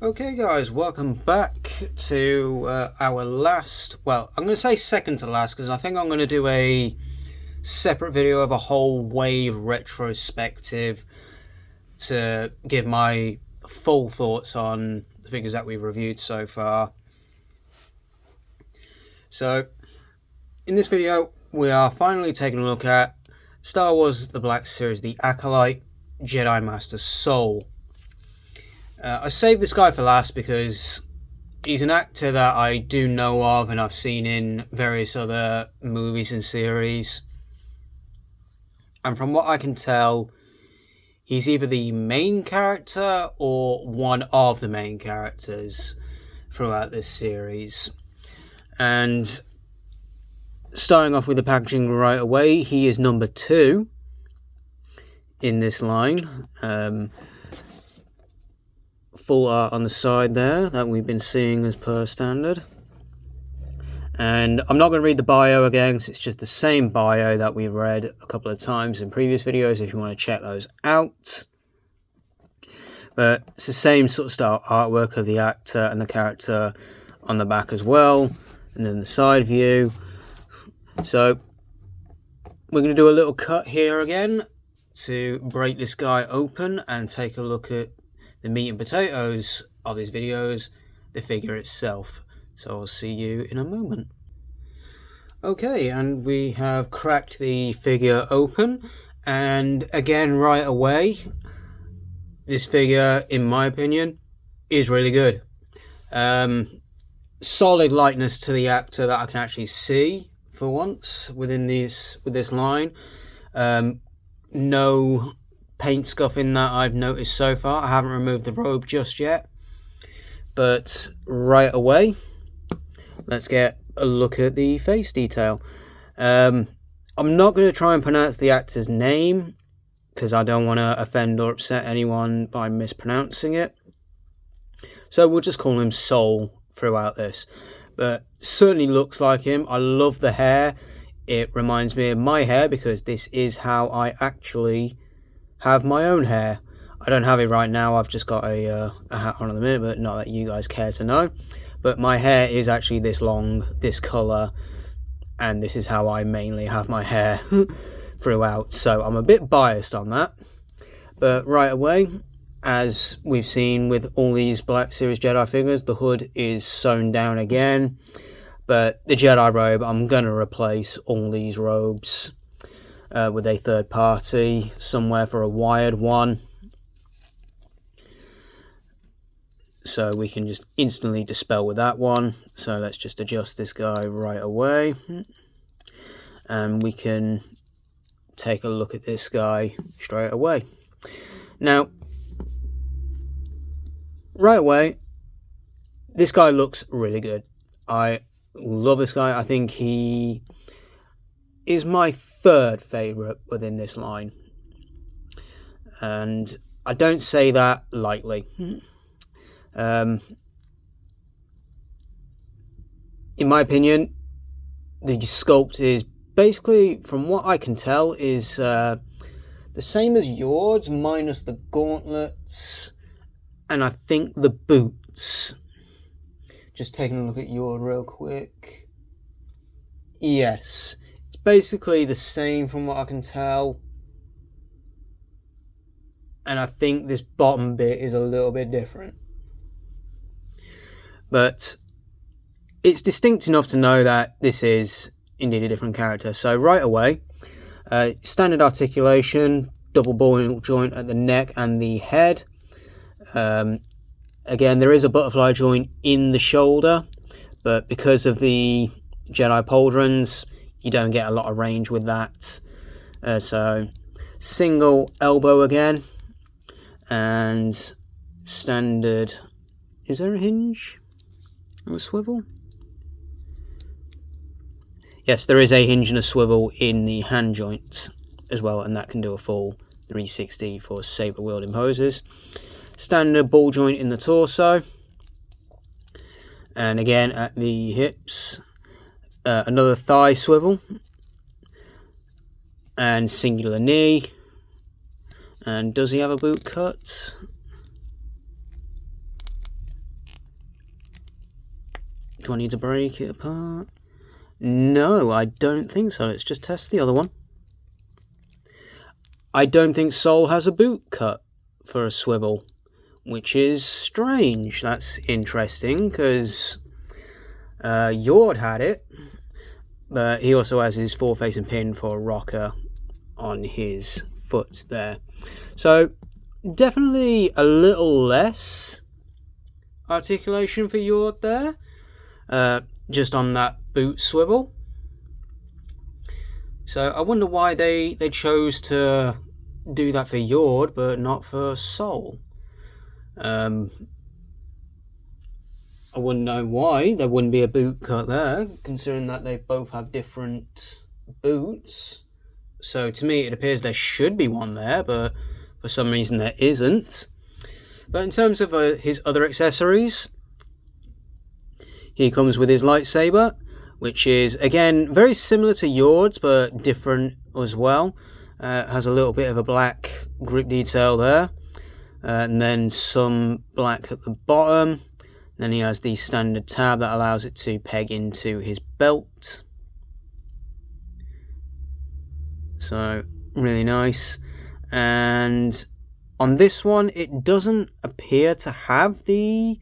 Okay guys, welcome back to our last, well, I'm going to say second to last because I think I'm going to do a separate video of a whole wave retrospective to give my full thoughts on the figures that we've reviewed so far. So, in this video, we are finally taking a look at Star Wars The Black Series, the Acolyte Jedi Master Soul. I saved this guy for last because he's an actor that I do know of and I've seen in various other movies and series. And from what I can tell, he's either the main character or one of the main characters throughout this series. And starting off with the packaging right away, he is number 2 in this line. Full art on the side there that we've been seeing as per standard. And I'm not going to read the bio again because it's just the same bio that we read a couple of times in previous videos if you want to check those out. But it's the same sort of style artwork of the actor and the character on the back as well. And then the side view. So we're going to do a little cut here again to break this guy open and take a look at the meat and potatoes of these videos, the figure itself. So I'll see you in a moment. Okay, and we have cracked the figure open, and again right away, this figure, in my opinion, is really good. Solid likeness to the actor that I can actually see for once with this line. No paint scuffing that I've noticed so far. I haven't removed the robe just yet, but right away let's get a look at the face detail. I'm not going to try and pronounce the actor's name because I don't want to offend or upset anyone by mispronouncing it, so we'll just call him Soul throughout this. But certainly looks like him. I love the hair. It reminds me of my hair because this is how I actually have my own hair. I don't have it right now. I've just got a hat on at the minute, but not that you guys care to know. But my hair is actually this long, this colour, and this is how I mainly have my hair throughout. So I'm a bit biased on that. But right away, as we've seen with all these Black Series Jedi figures, the hood is sewn down again. But the Jedi robe, I'm going to replace all these robes with a third party somewhere for a wired one, so we can just instantly dispel with that one. So let's just adjust this guy right away, and we can take a look at this guy straight away. Now, right away, this guy looks really good. I love this guy. I think he is my third favourite within this line, and I don't say that lightly. In my opinion, the sculpt is basically, from what I can tell, is the same as yours, minus the gauntlets and I think the boots. Just taking a look at yours real quick. Yes, it's basically the same from what I can tell. And I think this bottom bit is a little bit different. But it's distinct enough to know that this is indeed a different character. So right away, standard articulation, double ball joint at the neck and the head. Again, there is a butterfly joint in the shoulder, but because of the Jedi pauldrons, you don't get a lot of range with that. So single elbow again, and standard. Is there a hinge or a swivel? Yes, there is a hinge and a swivel in the hand joints as well, and that can do a full 360 for saber wielding poses. Standard ball joint in the torso, and again at the hips, another thigh swivel, and singular knee. And does he have a boot cut? Do I need to break it apart? No, I don't think so. Let's just test the other one. I don't think Soul has a boot cut for a swivel, which is strange. That's interesting, because Yord had it, but he also has his forward-facing pin for a rocker on his foot there. So definitely a little less articulation for Yord there, just on that boot swivel. So I wonder why they chose to do that for Yord but not for Soul. I wouldn't know why there wouldn't be a boot cut there, considering that they both have different boots. So to me it appears there should be one there, but for some reason there isn't. But in terms of his other accessories, he comes with his lightsaber, which is again very similar to Yord's but different as well. Has a little bit of a black grip detail there, and then some black at the bottom. Then he has the standard tab that allows it to peg into his belt. So really nice. And on this one it doesn't appear to have the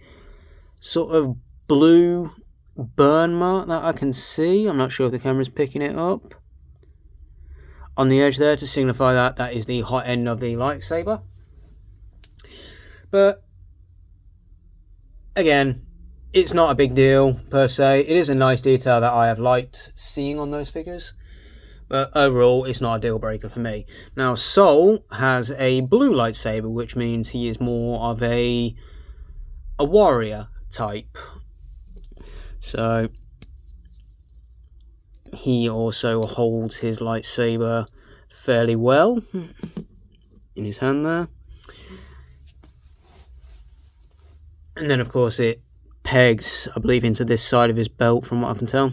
sort of blue burn mark that I can see. I'm not sure if the camera's picking it up. On the edge there, to signify that that is the hot end of the lightsaber. But again, it's not a big deal per se. It is a nice detail that I have liked seeing on those figures, but overall it's not a deal breaker for me. Now Soul has a blue lightsaber, which means he is more of a warrior type. So he also holds his lightsaber fairly well in his hand there. And then of course it pegs, I believe, into this side of his belt from what I can tell,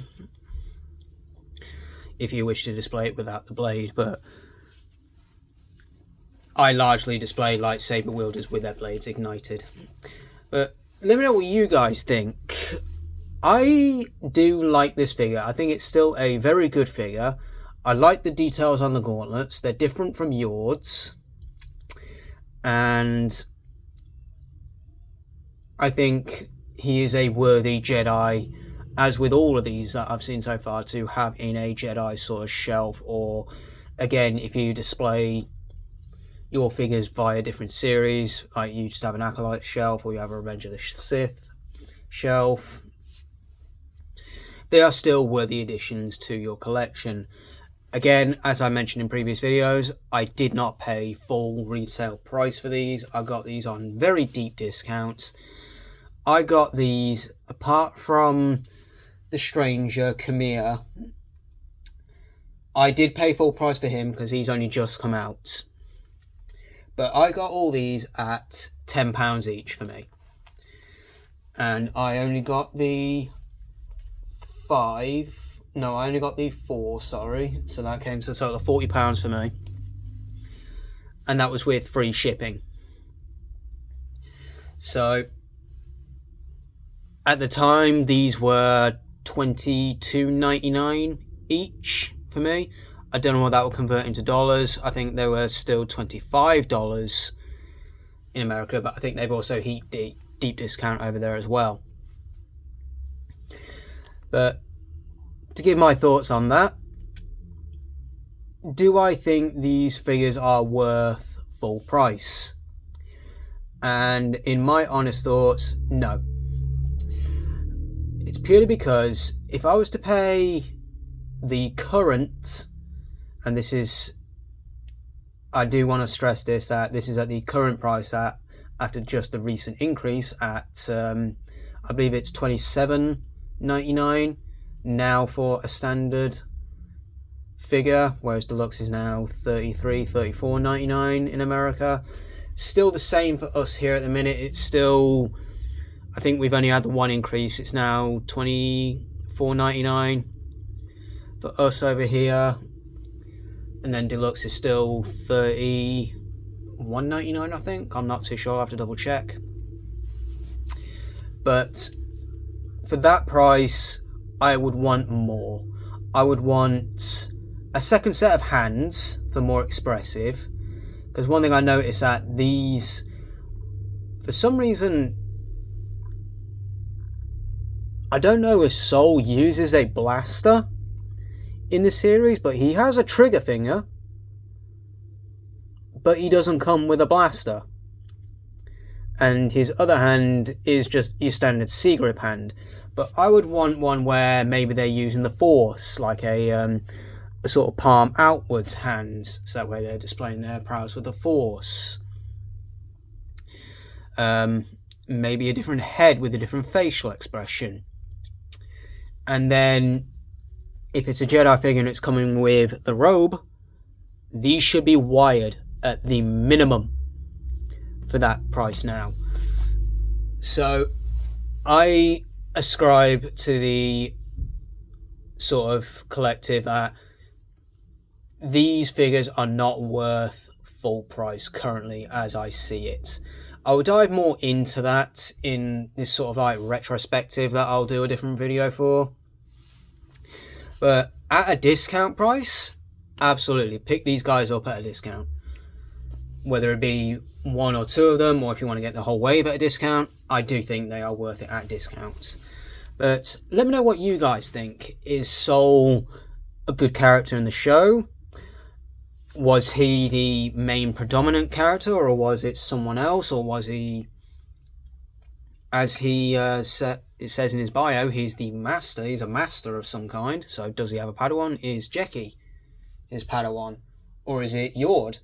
if you wish to display it without the blade. But I largely display lightsaber wielders with their blades ignited. But let me know what you guys think. I do like this figure. I think it's still a very good figure. I like the details on the gauntlets. They're different from Yord's. And I think he is a worthy Jedi, as with all of these that I've seen so far, to have in a Jedi sort of shelf. Or again, if you display your figures via different series, like you just have an Acolyte shelf or you have a Revenge of the Sith shelf, they are still worthy additions to your collection. Again, as I mentioned in previous videos, I did not pay full retail price for these. I got these on very deep discounts. I got these, apart from the Stranger, Khmer, I did pay full price for him because he's only just come out. But I got all these at £10 each for me. And I only got the I only got the 4, sorry. So that came to a total of £40 for me. And that was with free shipping. So at the time, these were $22.99 each for me. I don't know what that will convert into dollars. I think they were still $25 in America, but I think they've also heaped deep discount over there as well. But to give my thoughts on that, do I think these figures are worth full price? And in my honest thoughts, no. It's purely because if I was to pay the current, and this is, I do want to stress this, that this is at the current price after just the recent increase at, I believe it's $27.99 now for a standard figure, whereas deluxe is now $34.99 in America. Still the same for us here at the minute. It's still, I think we've only had the one increase. It's now $24.99 for us over here, and then deluxe is still $31.99, I think. I'm not too sure, I'll have to double check. But for that price, I would want more. I would want a second set of hands for more expressive. Because one thing I noticed that these, for some reason, I don't know if Soul uses a blaster in the series, but he has a trigger finger, but he doesn't come with a blaster. And his other hand is just your standard C-grip hand. But I would want one where maybe they're using the Force, like a sort of palm outwards hand, so that way they're displaying their prowess with the Force. Maybe a different head with a different facial expression. And then, if it's a Jedi figure and it's coming with the robe, these should be wired at the minimum for that price now. So I ascribe to the sort of collective that these figures are not worth full price currently as I see it. I will dive more into that in this sort of like retrospective that I'll do a different video for. But at a discount price, absolutely pick these guys up at a discount. Whether it be one or two of them, or if you want to get the whole wave at a discount, I do think they are worth it at discounts. But let me know what you guys think. Is Soul a good character in the show? Was he the main predominant character, or was it someone else, or was he, as it says in his bio, he's the master, he's a master of some kind, so does he have a Padawan? Is Jeki his Padawan? Or is it Yord?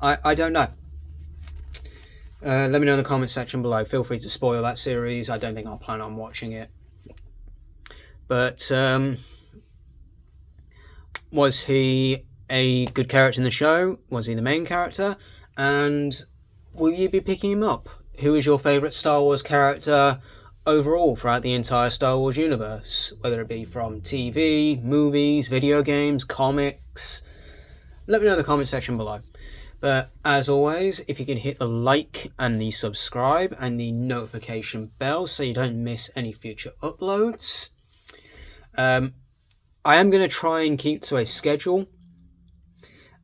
I don't know. Let me know in the comment section below. Feel free to spoil that series. I don't think I'll plan on watching it. But was he a good character in the show? Was he the main character? And will you be picking him up? Who is your favourite Star Wars character overall throughout the entire Star Wars universe? Whether it be from TV, movies, video games, comics. Let me know in the comment section below. But as always, if you can hit the like and the subscribe and the notification bell so you don't miss any future uploads. I am going to try and keep to a schedule.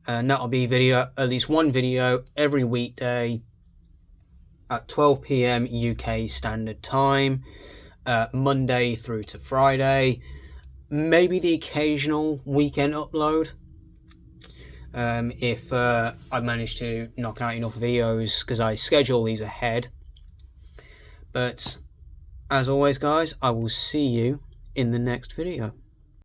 And that'll be at least one video every weekday at 12 PM UK Standard Time, Monday through to Friday. Maybe the occasional weekend upload. If I manage to knock out enough videos, because I schedule these ahead. But as always guys, I will see you in the next video.